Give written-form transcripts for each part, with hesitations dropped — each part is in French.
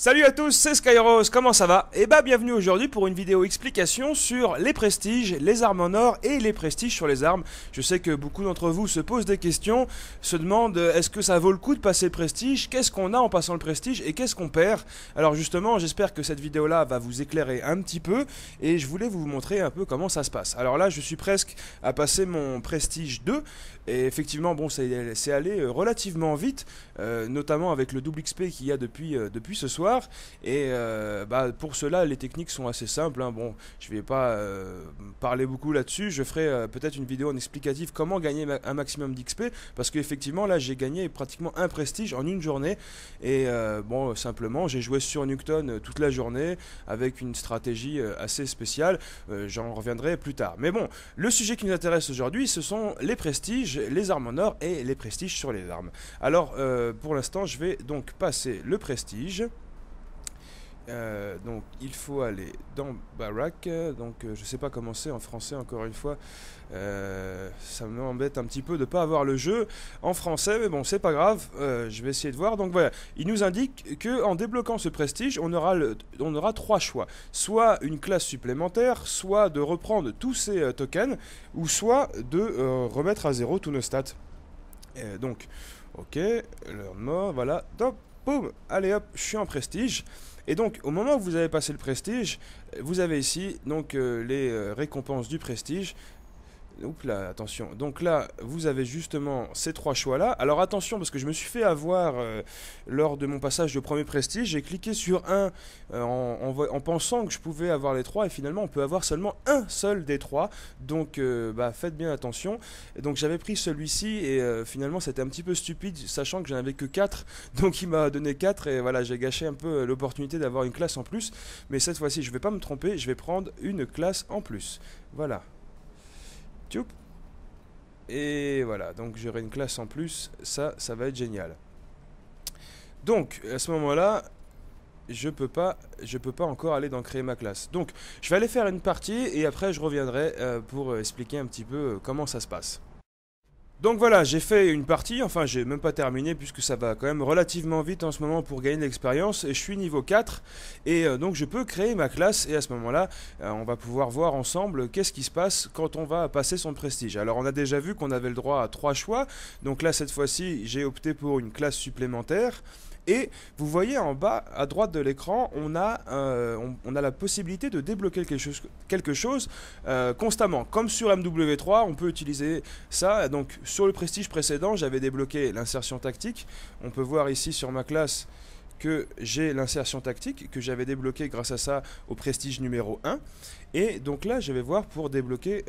Salut à tous, c'est Skyros, comment ça va? Et bah bienvenue aujourd'hui pour une vidéo explication sur les prestiges, les armes en or et les prestiges sur les armes. Je sais que beaucoup d'entre vous se posent des questions, se demandent est-ce que ça vaut le coup de passer le prestige? Qu'est-ce qu'on a en passant le prestige et qu'est-ce qu'on perd? Alors justement, j'espère que cette vidéo là va vous éclairer un petit peu et je voulais vous montrer un peu comment ça se passe. Alors là, je suis presque à passer mon prestige 2 et effectivement, bon, c'est allé relativement vite, notamment avec le double XP qu'il y a depuis ce soir. Et pour cela, les techniques sont assez simples, hein. Bon, je vais pas parler beaucoup là-dessus. Je ferai peut-être une vidéo en explicatif comment gagner un maximum d'XP, parce qu'effectivement là j'ai gagné pratiquement un prestige en une journée. Et bon, simplement j'ai joué sur Nuketown toute la journée avec une stratégie assez spéciale. J'en reviendrai plus tard. Mais bon, le sujet qui nous intéresse aujourd'hui, ce sont les prestiges, les armes en or et les prestiges sur les armes. Alors pour l'instant, je vais donc passer le prestige. Donc il faut aller dans Barack, donc je sais pas comment c'est en français encore une fois, ça m'embête un petit peu de pas avoir le jeu en français, mais bon c'est pas grave, je vais essayer de voir. Donc voilà, il nous indique que en débloquant ce prestige on aura trois choix, soit une classe supplémentaire, soit de reprendre tous ces tokens, ou soit de remettre à zéro tous nos stats. Donc ok, leur mort, voilà, top, boum, allez hop, je suis en prestige. Et donc au moment où vous avez passé le prestige, vous avez ici donc les récompenses du prestige. Oups là, attention. Donc là, vous avez justement ces trois choix-là. Alors attention, parce que je me suis fait avoir lors de mon passage de premier prestige. J'ai cliqué sur un en pensant que je pouvais avoir les trois. Et finalement, on peut avoir seulement un seul des trois. Donc faites bien attention. Et donc j'avais pris celui-ci et finalement, c'était un petit peu stupide, sachant que j'en avais que 4. Donc il m'a donné 4 et voilà, j'ai gâché un peu l'opportunité d'avoir une classe en plus. Mais cette fois-ci, je ne vais pas me tromper. Je vais prendre une classe en plus. Voilà. Et voilà, donc j'aurai une classe en plus, ça va être génial. Donc à ce moment-là, je peux pas encore aller dans créer ma classe. Donc je vais aller faire une partie et après je reviendrai pour expliquer un petit peu comment ça se passe. Donc voilà, j'ai fait une partie, enfin j'ai même pas terminé puisque ça va quand même relativement vite en ce moment pour gagner de l'expérience, et je suis niveau 4 et donc je peux créer ma classe, et à ce moment là on va pouvoir voir ensemble qu'est-ce qui se passe quand on va passer son prestige. Alors on a déjà vu qu'on avait le droit à 3 choix, donc là cette fois-ci j'ai opté pour une classe supplémentaire. Et vous voyez en bas à droite de l'écran, on a la possibilité de débloquer quelque chose constamment. Comme sur MW3, on peut utiliser ça. Donc sur le prestige précédent, j'avais débloqué l'insertion tactique. On peut voir ici sur ma classe que j'ai l'insertion tactique que j'avais débloqué grâce à ça au prestige numéro 1. Et donc là, je vais voir pour débloquer,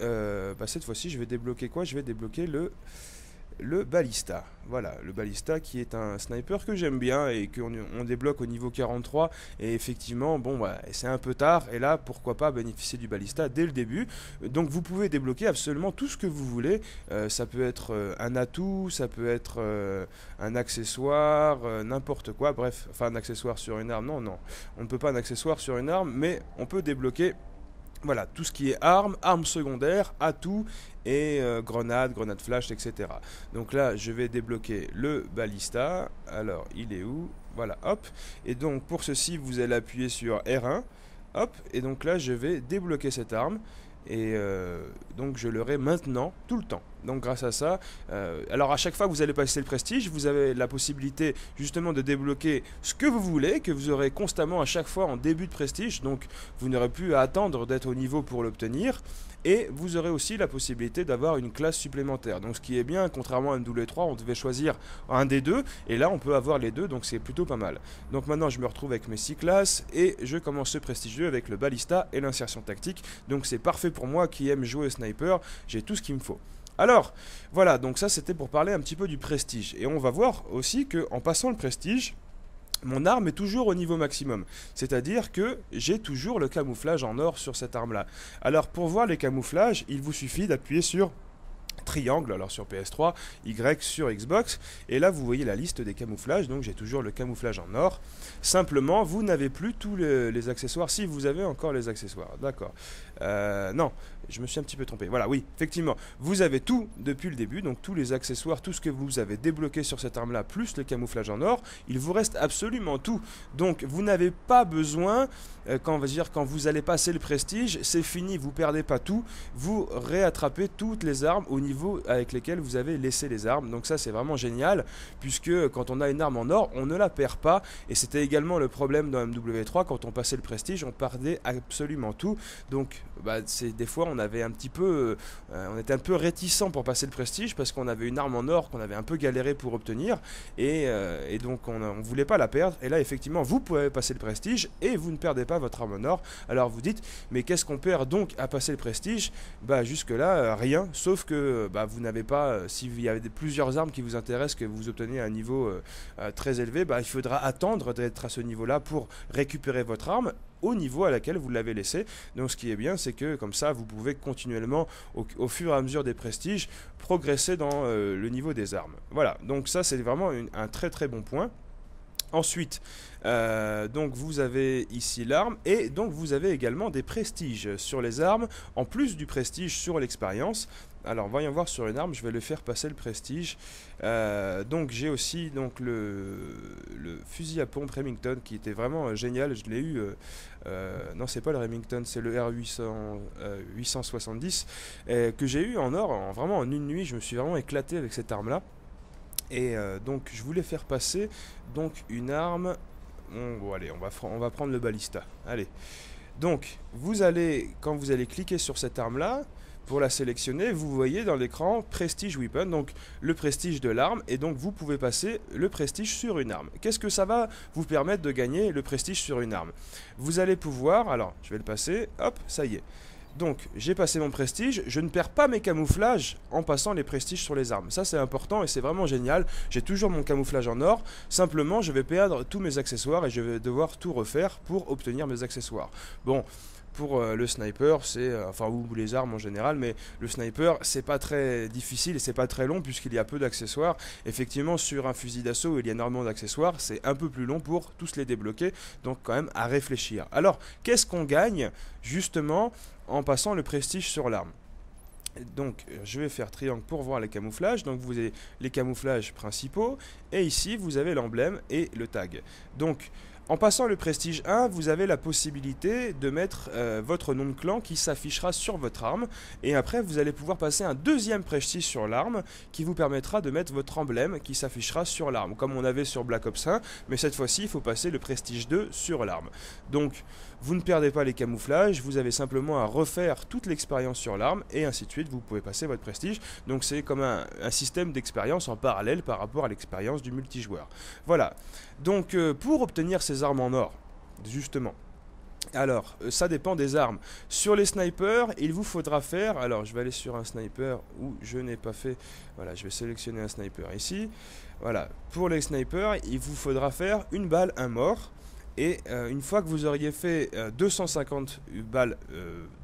cette fois-ci, je vais débloquer quoi? Je vais débloquer le balista. Voilà, le balista qui est un sniper que j'aime bien et qu'on débloque au niveau 43. Et effectivement, bon, voilà, c'est un peu tard. Et là, pourquoi pas bénéficier du balista dès le début. Donc vous pouvez débloquer absolument tout ce que vous voulez. Ça peut être un atout, ça peut être un accessoire, n'importe quoi. Bref, enfin un accessoire sur une arme. Non, on ne peut pas un accessoire sur une arme, mais on peut débloquer. Voilà, tout ce qui est armes, armes secondaires, atouts et grenades flash, etc. Donc là, je vais débloquer le balista. Alors, il est où? Voilà, hop. Et donc, pour ceci, vous allez appuyer sur R1. Hop. Et donc là, je vais débloquer cette arme. Et donc je l'aurai maintenant tout le temps. Donc grâce à ça, alors à chaque fois que vous allez passer le prestige, vous avez la possibilité justement de débloquer ce que vous voulez, que vous aurez constamment à chaque fois en début de prestige. Donc vous n'aurez plus à attendre d'être au niveau pour l'obtenir. Et vous aurez aussi la possibilité d'avoir une classe supplémentaire. Donc ce qui est bien, contrairement à MW3, on devait choisir un des deux. Et là, on peut avoir les deux, donc c'est plutôt pas mal. Donc maintenant, je me retrouve avec mes 6 classes. Et je commence ce prestige 2 avec le balista et l'insertion tactique. Donc c'est parfait pour moi qui aime jouer au sniper. J'ai tout ce qu'il me faut. Alors, voilà, donc ça c'était pour parler un petit peu du prestige. Et on va voir aussi qu'en passant le prestige, mon arme est toujours au niveau maximum. C'est-à-dire que j'ai toujours le camouflage en or sur cette arme-là. Alors pour voir les camouflages, il vous suffit d'appuyer sur triangle, alors sur PS3, Y sur Xbox, et là vous voyez la liste des camouflages. Donc j'ai toujours le camouflage en or. Simplement, vous n'avez plus tous les accessoires. Si, vous avez encore les accessoires, d'accord. Non, Je me suis un petit peu trompé. Voilà, oui, effectivement, vous avez tout depuis le début, donc tous les accessoires, tout ce que vous avez débloqué sur cette arme-là, plus le camouflage en or, il vous reste absolument tout. Donc, vous n'avez pas besoin, quand vous allez passer le prestige, c'est fini, vous perdez pas tout, vous réattrapez toutes les armes au niveau avec lesquels vous avez laissé les armes. Donc ça, c'est vraiment génial, puisque quand on a une arme en or, on ne la perd pas, et c'était également le problème dans MW3, quand on passait le prestige, on perdait absolument tout. Donc, des fois, on était un peu réticent pour passer le prestige parce qu'on avait une arme en or qu'on avait un peu galéré pour obtenir et donc on ne voulait pas la perdre. Et là, effectivement, vous pouvez passer le prestige et vous ne perdez pas votre arme en or. Alors vous dites, mais qu'est-ce qu'on perd donc à passer le prestige? Jusque là, rien, sauf que vous n'avez pas, s'il y avait plusieurs armes qui vous intéressent, que vous obtenez à un niveau très élevé, il faudra attendre d'être à ce niveau-là pour récupérer votre arme au niveau à laquelle vous l'avez laissé. Donc ce qui est bien, c'est que comme ça, vous pouvez continuellement, au fur et à mesure des prestiges, progresser dans le niveau des armes. Voilà, donc ça c'est vraiment un très très bon point. Ensuite, donc vous avez ici l'arme et donc vous avez également des prestiges sur les armes, en plus du prestige sur l'expérience. Alors voyons voir sur une arme, je vais le faire passer le prestige. Donc j'ai aussi donc le fusil à pompe Remington qui était vraiment génial, je l'ai eu, non c'est pas le Remington, c'est le R870 que j'ai eu en or, vraiment en une nuit, je me suis vraiment éclaté avec cette arme là. Et donc je voulais faire passer donc une arme. Bon allez, on va prendre le balista. Allez. Donc quand vous allez cliquer sur cette arme là, pour la sélectionner, vous voyez dans l'écran Prestige Weapon, donc le prestige de l'arme, et donc vous pouvez passer le prestige sur une arme. Qu'est-ce que ça va vous permettre de gagner le prestige sur une arme? Vous allez pouvoir, alors je vais le passer, hop, ça y est. Donc, j'ai passé mon prestige, je ne perds pas mes camouflages en passant les prestiges sur les armes. Ça, c'est important et c'est vraiment génial. J'ai toujours mon camouflage en or, simplement, je vais perdre tous mes accessoires et je vais devoir tout refaire pour obtenir mes accessoires. Bon, pour le sniper, ou les armes en général, mais le sniper, c'est pas très difficile et c'est pas très long puisqu'il y a peu d'accessoires. Effectivement, sur un fusil d'assaut, il y a énormément d'accessoires, c'est un peu plus long pour tous les débloquer, donc quand même à réfléchir. Alors, qu'est-ce qu'on gagne justement en passant le prestige sur l'arme? Donc je vais faire triangle pour voir les camouflages. Donc vous avez les camouflages principaux et ici vous avez l'emblème et le tag. Donc en passant le prestige 1, vous avez la possibilité de mettre votre nom de clan qui s'affichera sur votre arme. Et après, vous allez pouvoir passer un deuxième prestige sur l'arme qui vous permettra de mettre votre emblème qui s'affichera sur l'arme, comme on avait sur Black Ops 1. Mais cette fois-ci, il faut passer le prestige 2 sur l'arme. Donc, vous ne perdez pas les camouflages, vous avez simplement à refaire toute l'expérience sur l'arme et ainsi de suite, vous pouvez passer votre prestige. Donc, c'est comme un système d'expérience en parallèle par rapport à l'expérience du multijoueur. Voilà. Donc, pour obtenir ces armes en or, justement, alors, ça dépend des armes. Sur les snipers, il vous faudra faire... Alors, je vais aller sur un sniper où je n'ai pas fait... Voilà, je vais sélectionner un sniper ici. Voilà, pour les snipers, il vous faudra faire une balle, un mort. Et une fois que vous auriez fait 250 balles,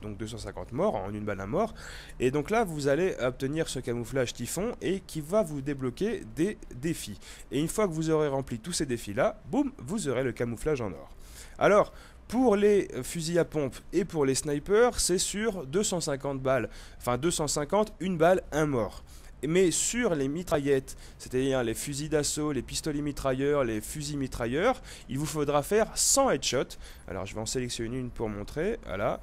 donc 250 morts, en une balle un mort, et donc là vous allez obtenir ce camouflage typhon et qui va vous débloquer des défis. Et une fois que vous aurez rempli tous ces défis là, boum, vous aurez le camouflage en or. Alors, pour les fusils à pompe et pour les snipers, c'est sur 250 balles, enfin 250, une balle, un mort. Mais sur les mitraillettes, c'est-à-dire les fusils d'assaut, les pistolets mitrailleurs, les fusils mitrailleurs, il vous faudra faire 100 headshots. Alors je vais en sélectionner une pour montrer, voilà.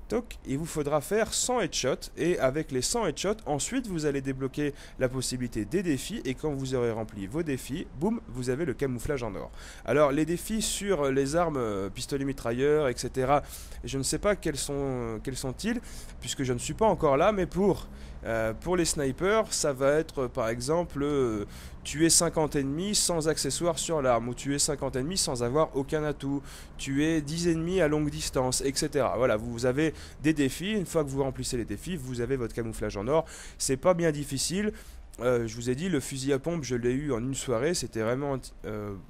Toc, il vous faudra faire 100 headshots et avec les 100 headshots, ensuite vous allez débloquer la possibilité des défis et quand vous aurez rempli vos défis, boum, vous avez le camouflage en or. Alors les défis sur les armes, pistolets mitrailleurs, etc., je ne sais pas quels sont-ils puisque je ne suis pas encore là, mais pour les snipers, ça va être par exemple tuer 50 ennemis sans accessoires sur l'arme, ou tuer 50 ennemis sans avoir aucun atout, tuer 10 ennemis à longue distance, etc. Voilà, vous avez des défis, une fois que vous remplissez les défis, vous avez votre camouflage en or. C'est pas bien difficile. je vous ai dit, le fusil à pompe, je l'ai eu en une soirée. C'était vraiment,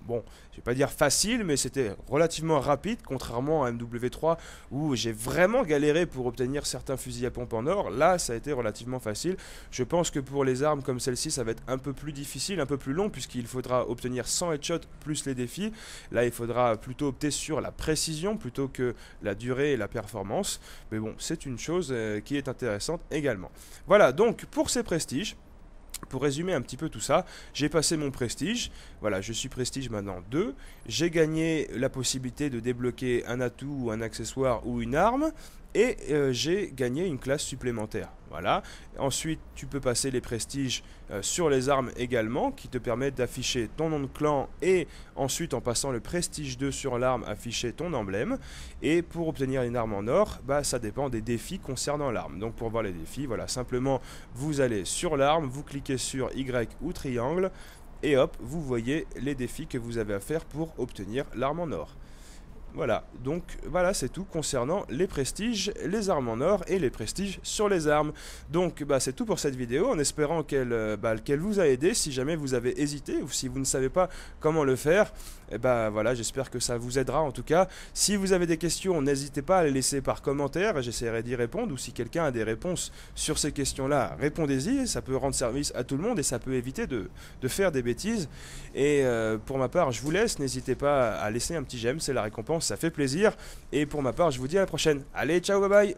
bon, je vais pas dire facile, mais c'était relativement rapide, contrairement à MW3 où j'ai vraiment galéré pour obtenir certains fusils à pompe en or. Là, ça a été relativement facile. Je pense que pour les armes comme celle-ci, ça va être un peu plus difficile, un peu plus long, puisqu'il faudra obtenir 100 headshots plus les défis. Là, il faudra plutôt opter sur la précision plutôt que la durée et la performance. Mais bon, c'est une chose qui est intéressante également. Voilà, donc pour ces prestiges. Pour résumer un petit peu tout ça, j'ai passé mon prestige, voilà, je suis prestige maintenant 2, j'ai gagné la possibilité de débloquer un atout ou un accessoire ou une arme, et j'ai gagné une classe supplémentaire. Voilà. Ensuite, tu peux passer les prestiges sur les armes également, qui te permettent d'afficher ton nom de clan, et ensuite, en passant le prestige 2 sur l'arme, afficher ton emblème. Et pour obtenir une arme en or, bah, ça dépend des défis concernant l'arme. Donc pour voir les défis, voilà, simplement, vous allez sur l'arme, vous cliquez sur Y ou triangle, et hop, vous voyez les défis que vous avez à faire pour obtenir l'arme en or. Voilà, donc voilà, c'est tout concernant les prestiges, les armes en or et les prestiges sur les armes. Donc bah, c'est tout pour cette vidéo, en espérant qu'elle vous a aidé. Si jamais vous avez hésité ou si vous ne savez pas comment le faire, et bah voilà, j'espère que ça vous aidera en tout cas. Si vous avez des questions, n'hésitez pas à les laisser par commentaire, j'essaierai d'y répondre. Ou si quelqu'un a des réponses sur ces questions-là, répondez-y, ça peut rendre service à tout le monde et ça peut éviter de faire des bêtises. Et pour ma part, je vous laisse, n'hésitez pas à laisser un petit j'aime, c'est la récompense, ça fait plaisir. Et pour ma part, je vous dis à la prochaine. Allez, ciao, bye bye.